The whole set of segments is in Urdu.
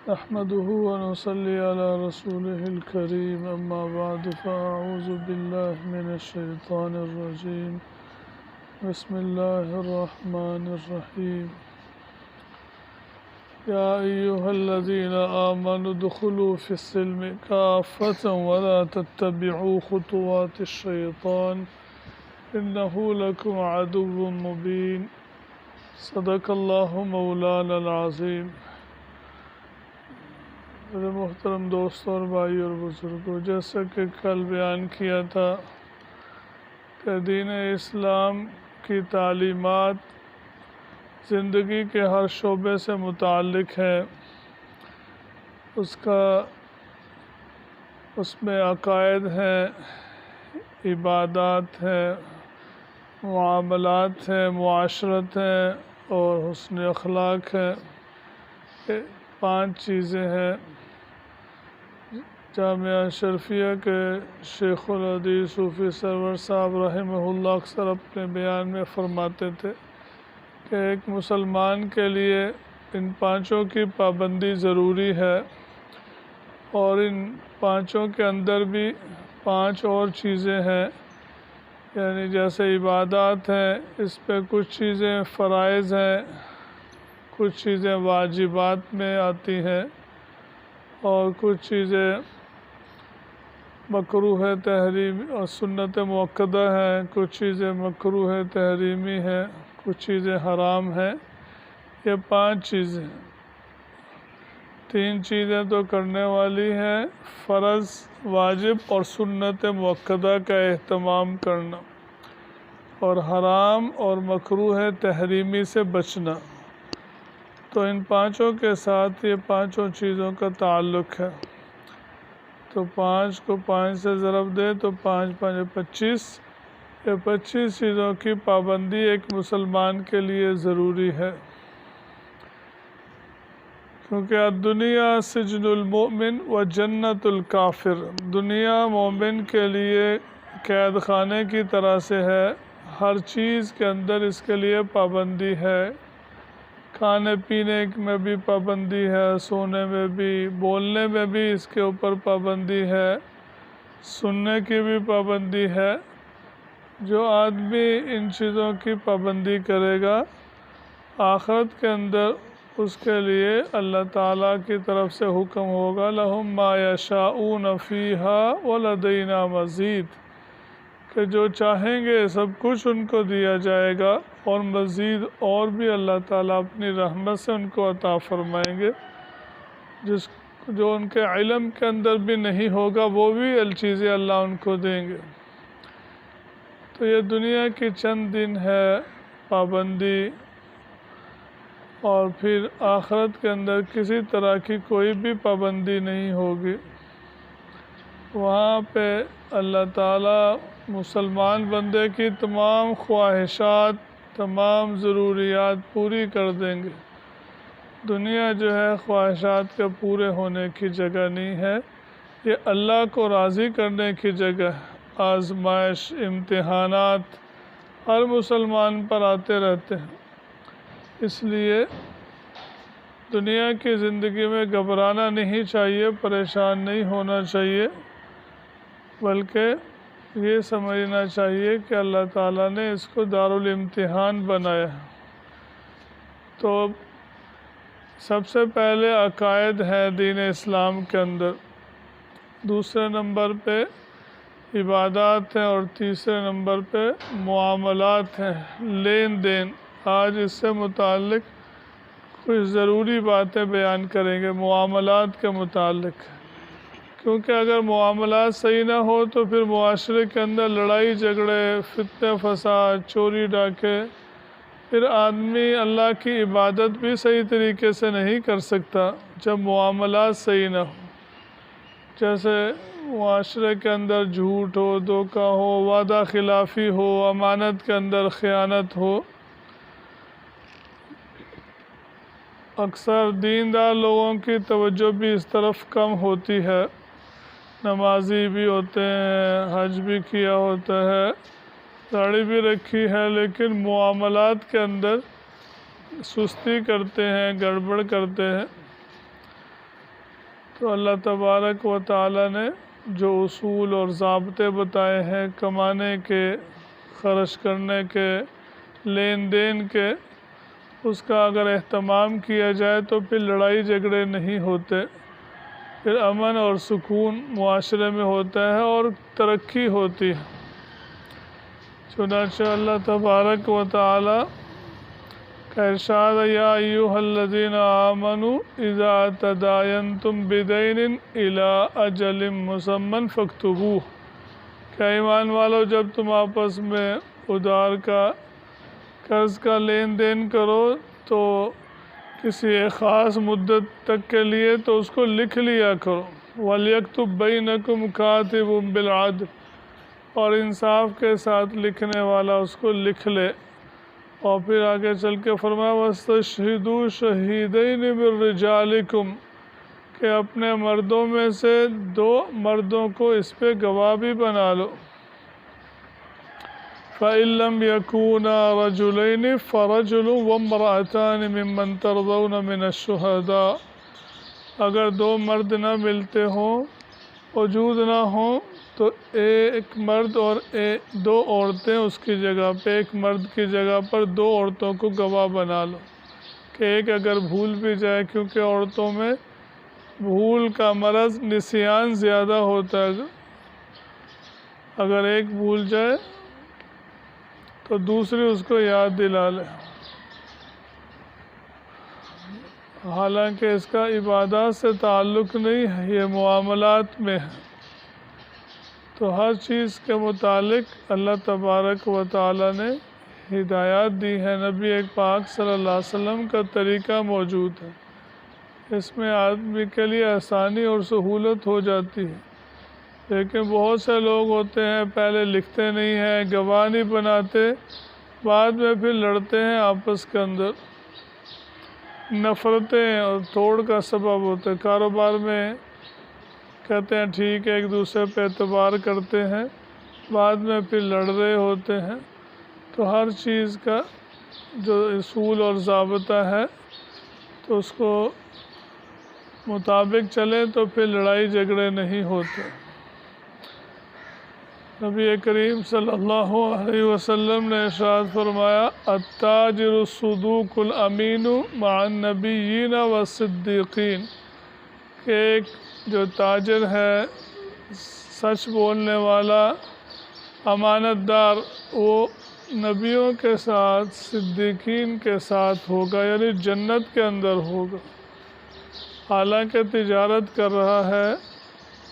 نحمده ونصلي على رسوله الكريم أما بعد فأعوذ بالله من الشيطان الرجيم بسم الله الرحمن الرحيم يا أيها الذين آمنوا ادخلوا في السلم كافة ولا تتبعوا خطوات الشيطان إنه لكم عدو مبين صدق الله مولانا العظيم۔ میرے محترم دوستوں اور بھائی اور بزرگوں، جیسا کہ کل بیان کیا تھا کہ دین اسلام کی تعلیمات زندگی کے ہر شعبے سے متعلق ہے۔ اس میں عقائد ہیں، عبادات ہیں، معاملات ہیں، معاشرت ہیں اور حسن اخلاق ہے۔ یہ 5 چیزیں ہیں۔ جامعہ اشرفیہ کے شیخ الحدیث صوفی سرور صاحب رحمہ اللہ اکثر اپنے بیان میں فرماتے تھے کہ ایک مسلمان کے لیے ان 5 کی پابندی ضروری ہے، اور ان 5 کے اندر بھی 5 اور چیزیں ہیں، یعنی جیسے عبادات ہیں، اس پہ کچھ چیزیں فرائض ہیں، کچھ چیزیں واجبات میں آتی ہیں، اور کچھ چیزیں مکروہ تحریمی اور سنت مؤکدہ ہیں، کچھ چیزیں مکروہ تحریمی ہیں، کچھ چیزیں حرام ہیں۔ یہ 5 چیزیں ہیں۔ 3 چیزیں تو کرنے والی ہیں، فرض، واجب اور سنت مؤکدہ کا اہتمام کرنا، اور حرام اور مکروہ تحریمی سے بچنا۔ تو ان 5 کے ساتھ یہ 5 چیزوں کا تعلق ہے۔ تو 5 کو 5 سے ضرب دے تو 5 5 25۔ یہ 25 چیزوں کی پابندی ایک مسلمان کے لیے ضروری ہے، کیونکہ الدنیا سجن المؤمن و جنت الکافر۔ دنیا مومن کے لیے قید خانے کی طرح سے ہے، ہر چیز کے اندر اس کے لیے پابندی ہے۔ کھانے پینے میں بھی پابندی ہے، سونے میں بھی، بولنے میں بھی اس کے اوپر پابندی ہے، سننے کی بھی پابندی ہے۔ جو آدمی ان چیزوں کی پابندی کرے گا، آخرت کے اندر اس کے لیے اللہ تعالیٰ کی طرف سے حکم ہوگا لَهُم مَا يَشَاءُونَ فِيهَا وَلَدَيْنَا مَزِيدٌ، کہ جو چاہیں گے سب کچھ ان کو دیا جائے گا، اور مزید اور بھی اللہ تعالیٰ اپنی رحمت سے ان کو عطا فرمائیں گے، جو ان کے علم کے اندر بھی نہیں ہوگا، وہ بھی چیزیں اللہ ان کو دیں گے۔ تو یہ دنیا کی چند دن ہے پابندی، اور پھر آخرت کے اندر کسی طرح کی کوئی بھی پابندی نہیں ہوگی۔ وہاں پہ اللہ تعالیٰ مسلمان بندے کی تمام خواہشات، تمام ضروریات پوری کر دیں گے۔ دنیا جو ہے خواہشات کے پورے ہونے کی جگہ نہیں ہے، یہ اللہ کو راضی کرنے کی جگہ ہے۔ آزمائش، امتحانات ہر مسلمان پر آتے رہتے ہیں، اس لیے دنیا کی زندگی میں گھبرانا نہیں چاہیے، پریشان نہیں ہونا چاہیے، بلکہ یہ سمجھنا چاہیے کہ اللہ تعالیٰ نے اس کو دارالامتحان بنایا ہے۔ تو سب سے پہلے عقائد ہے دین اسلام کے اندر، دوسرے نمبر پہ عبادات ہیں، اور تیسرے نمبر پہ معاملات ہیں، لین دین۔ آج اس سے متعلق کچھ ضروری باتیں بیان کریں گے معاملات کے متعلق، کیونکہ اگر معاملات صحیح نہ ہو تو پھر معاشرے کے اندر لڑائی جھگڑے، فتنے فساد، چوری ڈاکے، پھر آدمی اللہ کی عبادت بھی صحیح طریقے سے نہیں کر سکتا جب معاملات صحیح نہ ہو۔ جیسے معاشرے کے اندر جھوٹ ہو، دھوکہ ہو، وعدہ خلافی ہو، امانت کے اندر خیانت ہو۔ اکثر دیندار لوگوں کی توجہ بھی اس طرف کم ہوتی ہے، نمازی بھی ہوتے ہیں، حج بھی کیا ہوتا ہے، داڑھی بھی رکھی ہے، لیکن معاملات کے اندر سستی کرتے ہیں، گڑبڑ کرتے ہیں۔ تو اللہ تبارک و تعالیٰ نے جو اصول اور ضابطے بتائے ہیں کمانے کے، خرچ کرنے کے، لین دین کے، اس کا اگر اہتمام کیا جائے تو پھر لڑائی جھگڑے نہیں ہوتے، پھر امن اور سکون معاشرے میں ہوتا ہے اور ترقی ہوتی ہے۔ چنانچہ اللہ تبارک و تعالی کا ارشاد ہے، یا ایھا الذین آمنوا اذا تداینتم بدین الی اجل مسمی فاکتبوہ، کیا ایمان والو جب تم آپس میں ادار کا، قرض کا لین دین کرو تو کسی ایک خاص مدت تک کے لیے تو اس کو لکھ لیا کرو، وَلْيَكْتُبْ بَيْنَكُمْ كَاتِبٌ بِالْعَدْلِ، اور انصاف کے ساتھ لکھنے والا اس کو لکھ لے۔ اور پھر آگے چل کے فرمایا وَاسْتَشْهِدُوا شَهِيدَيْنِ مِن رِجَالِكُمْ، کہ اپنے مردوں میں سے 2 مردوں کو اس پہ گواہ بھی بنا لو۔ فَإِن لَّمْ يَكُونَا رَجُلَيْنِ فَرَجُلٌ وَامْرَأَتَانِ مِمَّن تَرْضَوْنَ مِنَ الشُّهَدَاءِ، اگر 2 مرد نہ ملتے ہوں، موجود نہ ہوں، تو 1 مرد اور 2 عورتیں اس کی جگہ پہ، 1 مرد کی جگہ پر 2 عورتوں کو گواہ بنا لو، کہ ایک اگر بھول بھی جائے، کیونکہ عورتوں میں بھول کا مرض نسیان زیادہ ہوتا ہے، اگر ایک بھول جائے تو دوسری اس کو یاد دلا لے، حالانکہ اس کا عبادات سے تعلق نہیں ہے، یہ معاملات میں ہے۔ تو ہر چیز کے متعلق اللہ تبارک و تعالیٰ نے ہدایات دی ہے، نبی پاک صلی اللہ علیہ وسلم کا طریقہ موجود ہے، اس میں آدمی کے لیے آسانی اور سہولت ہو جاتی ہے۔ لیکن بہت سے لوگ ہوتے ہیں پہلے لکھتے نہیں ہیں، گواہ نہیں بناتے، بعد میں پھر لڑتے ہیں آپس کے اندر، نفرتیں اور توڑ کا سبب ہوتے ہیں۔ کاروبار میں کہتے ہیں ٹھیک ہے، ایک دوسرے پہ اعتبار کرتے ہیں، بعد میں پھر لڑ رہے ہوتے ہیں۔ تو ہر چیز کا جو اصول اور ضابطہ ہے تو اس کو مطابق چلے تو پھر لڑائی جھگڑے نہیں ہوتے۔ نبی کریم صلی اللہ علیہ وسلم نے ارشاد فرمایا، التاجر الصدوق الامین مع النبیین والصدیقین، کہ ایک جو تاجر ہے، سچ بولنے والا، امانت دار، وہ نبیوں کے ساتھ، صدیقین کے ساتھ ہوگا، یعنی جنت کے اندر ہوگا۔ حالانکہ تجارت کر رہا ہے،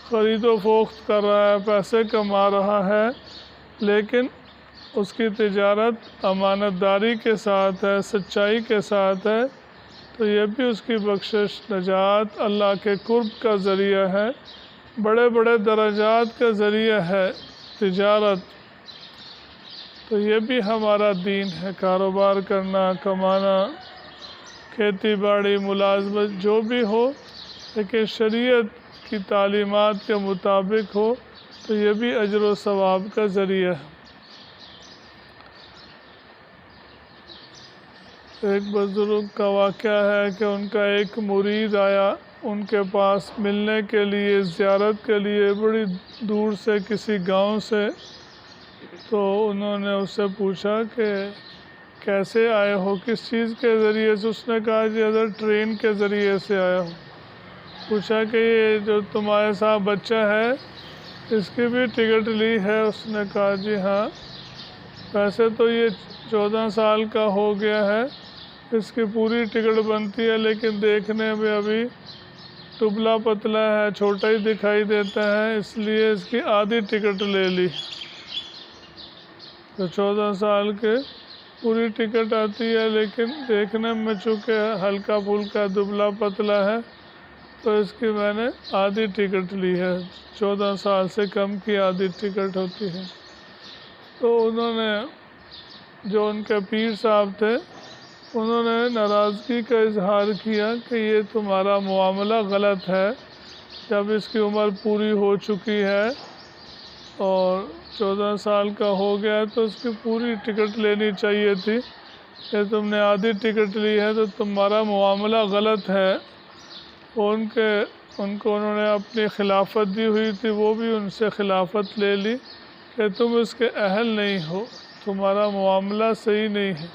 خرید و فروخت کر رہا ہے، پیسے کما رہا ہے، لیکن اس کی تجارت امانت داری کے ساتھ ہے، سچائی کے ساتھ ہے، تو یہ بھی اس کی بخشش، نجات، اللہ کے قرب کا ذریعہ ہے، بڑے بڑے درجات کا ذریعہ ہے تجارت۔ تو یہ بھی ہمارا دین ہے، کاروبار کرنا، کمانا، کھیتی باڑی، ملازمت، جو بھی ہو، لیکن شریعت کی تعلیمات کے مطابق ہو تو یہ بھی اجر و ثواب کا ذریعہ ہے۔ ایک بزرگ کا واقعہ ہے کہ ان کا ایک مرید آیا ان کے پاس ملنے کے لیے، زیارت کے لیے، بڑی دور سے کسی گاؤں سے۔ تو انہوں نے اس سے پوچھا کہ کیسے آئے ہو، کس چیز کے ذریعے سے؟ اس نے کہا جی حضرت ٹرین کے ذریعے سے آیا ہوں۔ پوچھا کہ یہ جو تمہارے ساتھ بچہ ہے اس کی بھی ٹکٹ لی ہے؟ اس نے کہا جی ہاں۔ ویسے تو یہ 14 سال کا ہو گیا ہے، اس کی پوری ٹکٹ بنتی ہے، لیکن دیکھنے میں ابھی دبلا پتلا ہے، چھوٹا ہی دکھائی دیتا ہے، اس لیے اس کی آدھی ٹکٹ لے لی۔ تو 14 سال کے پوری ٹکٹ آتی ہے، لیکن دیکھنے میں چونکہ ہلکا پھلکا دبلا پتلا ہے تو اس کی میں نے آدھی ٹکٹ لی ہے، 14 سال سے کم کی آدھی ٹکٹ ہوتی ہے۔ تو انہوں نے، جو ان کے پیر صاحب تھے، انہوں نے ناراضگی کا اظہار کیا کہ یہ تمہارا معاملہ غلط ہے، جب اس کی عمر پوری ہو چکی ہے اور 14 سال کا ہو گیا تو اس کی پوری ٹکٹ لینی چاہیے تھی، کہ تم نے آدھی ٹکٹ لی ہے تو تمہارا معاملہ غلط ہے۔ ان کے ان کو انہوں نے اپنی خلافت دی ہوئی تھی، وہ بھی ان سے خلافت لے لی کہ تم اس کے اہل نہیں ہو، تمہارا معاملہ صحیح نہیں ہے۔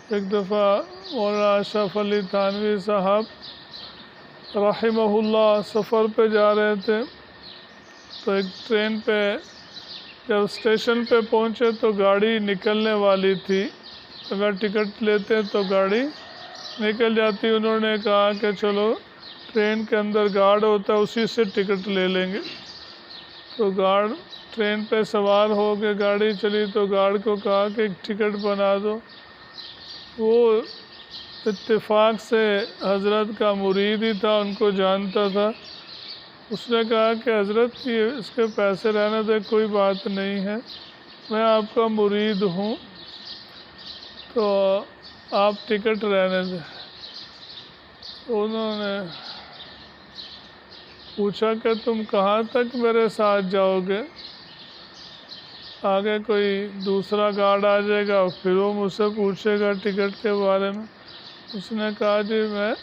ایک دفعہ مولانا اشرف علی تھانوی صاحب رحمہ اللہ سفر پہ جا رہے تھے، تو ایک ٹرین پہ جب اسٹیشن پہ پہنچے تو گاڑی نکلنے والی تھی، اگر ٹکٹ لیتے تو گاڑی نکل جاتی۔ انہوں نے کہا کہ چلو ٹرین کے اندر گارڈ ہوتا ہے اسی سے ٹکٹ لے لیں گے، تو گارڈ ٹرین پہ سوار ہو کے گاڑی چلی تو گارڈ کو کہا کہ ایک ٹکٹ بنا دو۔ وہ اتفاق سے حضرت کا مرید ہی تھا، ان کو جانتا تھا۔ اس نے کہا کہ حضرت اس کے پیسے رہنے دے، کوئی بات نہیں ہے، میں آپ کا مرید ہوں تو آپ ٹکٹ رہنے دیں۔ انہوں نے پوچھا کہ تم کہاں تک میرے ساتھ جاؤ گے؟ آگے کوئی دوسرا گارڈ آ جائے گا پھر وہ مجھ سے پوچھے گا ٹکٹ کے بارے میں۔ اس نے کہا جی میں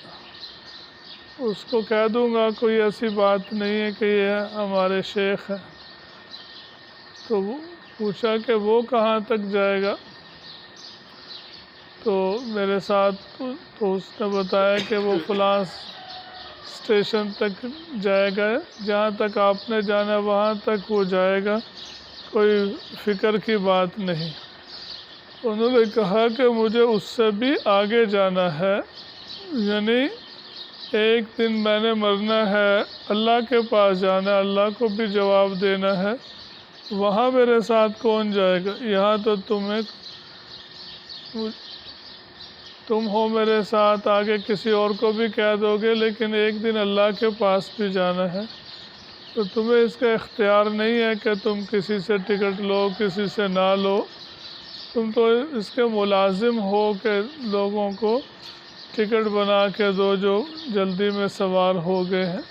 اس کو کہہ دوں گا، کوئی ایسی بات نہیں ہے کہ یہ ہمارے شیخ ہیں۔ تو وہ پوچھا کہ وہ کہاں تک جائے گا؟ تو میرے ساتھ تو اس نے بتایا کہ وہ فلاں اسٹیشن تک جائے گا، جہاں تک آپ نے جانا وہاں تک وہ جائے گا، کوئی فکر کی بات نہیں۔ انہوں نے کہا کہ مجھے اس سے بھی آگے جانا ہے، یعنی ایک دن میں نے مرنا ہے، اللہ کے پاس جانا ہے، اللہ کو بھی جواب دینا ہے، وہاں میرے ساتھ کون جائے گا؟ یہاں تو تم ہو میرے ساتھ، آگے کسی اور کو بھی کہہ دو گے، لیکن ایک دن اللہ کے پاس بھی جانا ہے، تو تمہیں اس کا اختیار نہیں ہے کہ تم کسی سے ٹکٹ لو کسی سے نہ لو، تم تو اس کے ملازم ہو کہ لوگوں کو ٹکٹ بنا کے دو جو جلدی میں سوار ہو گئے ہیں۔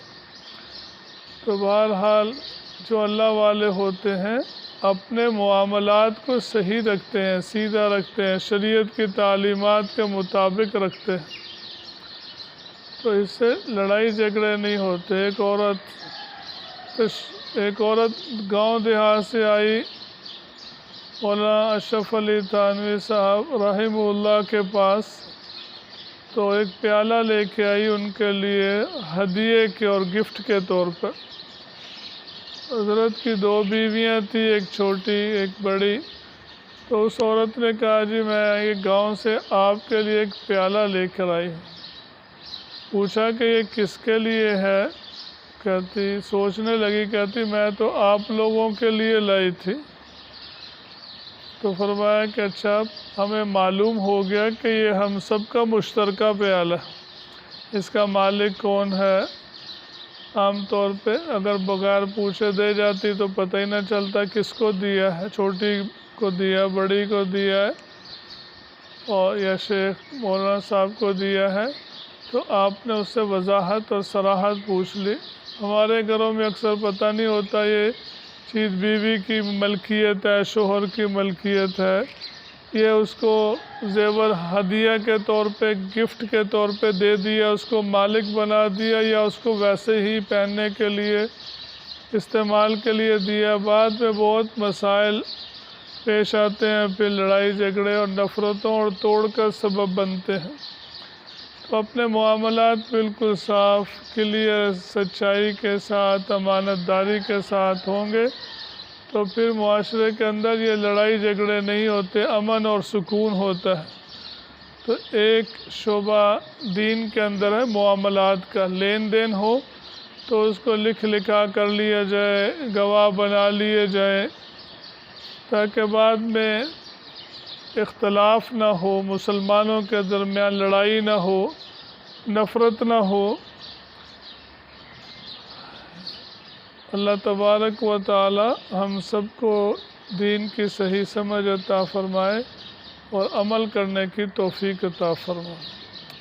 تو بہرحال جو اللہ والے ہوتے ہیں اپنے معاملات کو صحیح رکھتے ہیں، سیدھا رکھتے ہیں، شریعت کی تعلیمات کے مطابق رکھتے ہیں، تو اس سے لڑائی جھگڑے نہیں ہوتے۔ ایک عورت گاؤں دیہات سے آئی مولانا اشرف علی تھانوی صاحب رحمہ اللہ کے پاس، تو ایک پیالہ لے کے آئی ان کے لیے ہدیے کے اور گفٹ کے طور پر۔ حضرت کی 2 بیویاں تھیں، ایک چھوٹی ایک بڑی، تو اس عورت نے کہا جی میں یہ گاؤں سے آپ کے لیے ایک پیالہ لے کر آئی ہوں۔ پوچھا کہ یہ کس کے لیے ہے؟ کہتی سوچنے لگی، کہتی میں تو آپ لوگوں کے لیے لائی تھی۔ تو فرمایا کہ اچھا ہمیں معلوم ہو گیا کہ یہ ہم سب کا مشترکہ پیالہ، اس کا مالک کون ہے؟ عام طور پہ اگر بغیر پوچھے دے جاتی تو پتہ ہی نہ چلتا کس کو دیا ہے، چھوٹی کو دیا، بڑی کو دیا ہے، اور یا شیخ مولانا صاحب کو دیا ہے، تو آپ نے اس سے وضاحت اور صراحت پوچھ لی۔ ہمارے گھروں میں اکثر پتہ نہیں ہوتا یہ چیز بیوی کی ملکیت ہے، شوہر کی ملکیت ہے، یہ اس کو زیور ہدیہ کے طور پہ گفٹ کے طور پہ دے دیا، اس کو مالک بنا دیا، یا اس کو ویسے ہی پہننے کے لیے استعمال کے لیے دیا۔ بعد میں بہت مسائل پیش آتے ہیں، پھر لڑائی جھگڑے اور نفرتوں اور توڑ کا سبب بنتے ہیں۔ تو اپنے معاملات بالکل صاف کلیئر سچائی کے ساتھ امانت داری کے ساتھ ہوں گے تو پھر معاشرے کے اندر یہ لڑائی جھگڑے نہیں ہوتے، امن اور سکون ہوتا ہے۔ تو ایک شعبہ دین کے اندر ہے معاملات کا، لین دین ہو تو اس کو لکھ لکھا کر لیا جائے، گواہ بنا لیے جائے، تاکہ بعد میں اختلاف نہ ہو، مسلمانوں کے درمیان لڑائی نہ ہو، نفرت نہ ہو۔ اللہ تبارک و تعالی ہم سب کو دین کی صحیح سمجھ عطا فرمائے اور عمل کرنے کی توفیق عطا فرمائے۔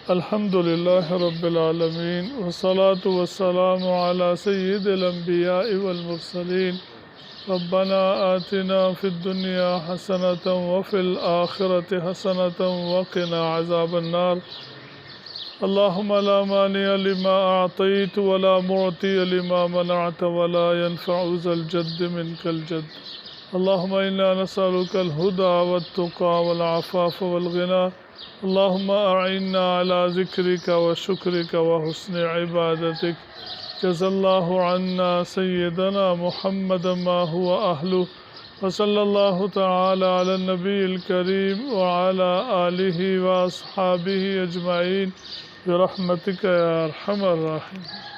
الحمدللہ رب العالمین والصلاة والسلام علی سید الانبیاء والمرسلین۔ ربنا آتنا فی الدنیا حسنة وفی الآخرة حسنة وقنا عذاب النار۔ اللهم لا مانع لما أعطيت ولا معطي لما منعت ولا ينفع ذا الجد منك الجد. اللهم إنا نسألك الهدى والتقى والعفاف والغنى. اللهم أعنا على ذكرك وشكرك وحسن عبادتك. جزا الله عنا سيدنا محمد ما هو أهله. وصلى الله تعالى على النبي الكريم وعلى آله وأصحابه أجمعين برحمتك يا أرحم الراحمين.